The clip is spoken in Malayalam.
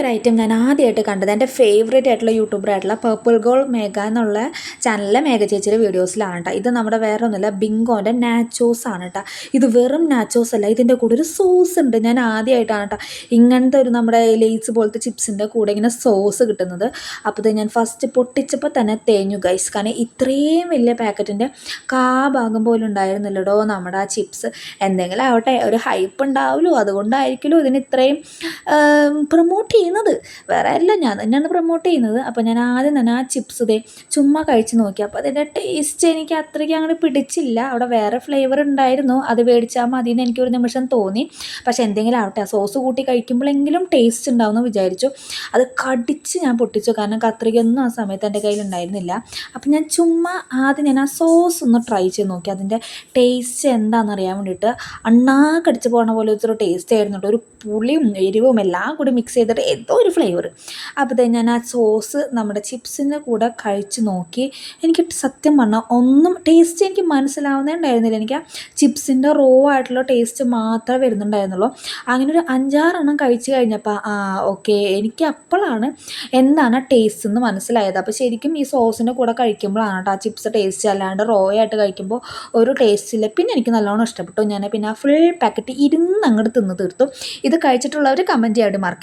ഒരു ഐറ്റം ഞാൻ ആദ്യമായിട്ട് കണ്ടത് എൻ്റെ ഫേവറേറ്റ് ആയിട്ടുള്ള യൂട്യൂബറായിട്ടുള്ള പർപ്പിൾ ഗോൾ മേഘ എന്നുള്ള ചാനലിലെ മേഘ ചേച്ചിയുടെ വീഡിയോസിലാണ് കേട്ടോ. ഇത് നമ്മുടെ വേറെ ഒന്നുമില്ല, ബിങ്കോൻ്റെ നാച്ചോസ് ആണ് കേട്ടോ. ഇത് വെറും നാച്ചോസ് അല്ല, ഇതിൻ്റെ കൂടെ ഒരു സോസ് ഉണ്ട്. ഞാൻ ആദ്യമായിട്ടാണ് കേട്ടോ ഇങ്ങനത്തെ ഒരു നമ്മുടെ ലേസ് പോലത്തെ ചിപ്സിൻ്റെ കൂടെ ഇങ്ങനെ സോസ് കിട്ടുന്നത്. അപ്പോൾ ഇത് ഞാൻ ഫസ്റ്റ് പൊട്ടിച്ചപ്പോൾ തന്നെ തേഞ്ഞു ഗൈസ്. കാരണം ഇത്രയും വലിയ പാക്കറ്റിൻ്റെ ഭാഗം പോലും ഉണ്ടായിരുന്നില്ലടോ നമ്മുടെ ആ ചിപ്സ്. എന്തെങ്കിലും ആവട്ടെ, ഒരു ഹൈപ്പ് ഉണ്ടാവുമല്ലോ, അതുകൊണ്ടായിരിക്കുമല്ലോ ഇതിന് ഇത്രയും പ്രൊമോട്ട് ചെയ്യുന്നത്. വേറെ അല്ല, ഞാൻ തന്നെയാണ് പ്രൊമോട്ട് ചെയ്യുന്നത്. അപ്പോൾ ഞാൻ ആദ്യം തന്നെ ആ ചിപ്സ് ഇതേ ചുമ്മാ കഴിച്ച് നോക്കി. അപ്പോൾ അതിൻ്റെ ടേസ്റ്റ് എനിക്ക് അത്രയ്ക്ക് അങ്ങോട്ട് പിടിച്ചില്ല. അവിടെ വേറെ ഫ്ലേവർ ഉണ്ടായിരുന്നു, അത് മേടിച്ചാൽ മതി എന്ന് എനിക്കൊരു നിമിഷം തോന്നി. പക്ഷേ എന്തെങ്കിലും ആവട്ടെ, ആ സോസ് കൂട്ടി കഴിക്കുമ്പോഴെങ്കിലും ടേസ്റ്റ് ഉണ്ടാവുമെന്ന് വിചാരിച്ചു. അത് കടിച്ച് ഞാൻ പൊട്ടിച്ചു, കാരണം കത്രികയൊന്നും ആ സമയത്ത് എൻ്റെ കയ്യിൽ ഉണ്ടായിരുന്നില്ല. അപ്പം ഞാൻ ചുമ്മാ ആദ്യം ഞാൻ ആ സോസ് ഒന്ന് ട്രൈ ചെയ്ത് നോക്കി, അതിൻ്റെ ടേസ്റ്റ് എന്താണെന്ന് അറിയാൻ വേണ്ടിയിട്ട്. കടിച്ച് പോകണ പോലെ ഒരു ടേസ്റ്റ് ആയിരുന്നു കേട്ടോ. ഒരു പുളിയും എരിവും എല്ലാം കൂടി മിക്സ് ചെയ്തിട്ട് ഏതോ ഒരു ഫ്ലേവർ. അപ്പോൾ ഞാൻ ആ സോസ് നമ്മുടെ ചിപ്സിൻ്റെ കൂടെ കഴിച്ച് നോക്കി. എനിക്ക് സത്യം പറഞ്ഞാൽ ഒന്നും ടേസ്റ്റ് എനിക്ക് മനസ്സിലാവുന്നേ ഉണ്ടായിരുന്നില്ല. എനിക്ക് ആ ചിപ്സിൻ്റെ റോ ആയിട്ടുള്ള ടേസ്റ്റ് മാത്രമേ വരുന്നുണ്ടായിരുന്നുള്ളൂ. അങ്ങനെ ഒരു 5-6 കഴിച്ച് കഴിഞ്ഞപ്പോൾ ഓക്കെ, എനിക്ക് അപ്പോഴാണ് എന്താണ് ടേസ്റ്റ് എന്ന് മനസ്സിലായത്. അപ്പോൾ ശരിക്കും ഈ സോസിൻ്റെ കൂടെ കഴിക്കുമ്പോഴാണ് കേട്ടോ ആ ചിപ്സ് ടേസ്റ്റ്, അല്ലാണ്ട് റോ ആയിട്ട് കഴിക്കുമ്പോൾ ഒരു ടേസ്റ്റ് ഇല്ല. പിന്നെ എനിക്ക് നല്ലോണം ഇഷ്ടപ്പെട്ടു. ഞാൻ പിന്നെ ആ ഫുൾ പാക്കറ്റ് അങ്ങോട്ട് തിന്ന് തീർത്തു. ഇത് കഴിച്ചിട്ടുള്ളവർ കമൻറ്റ് ചെയ്യാണ്ട് മാർക്ക്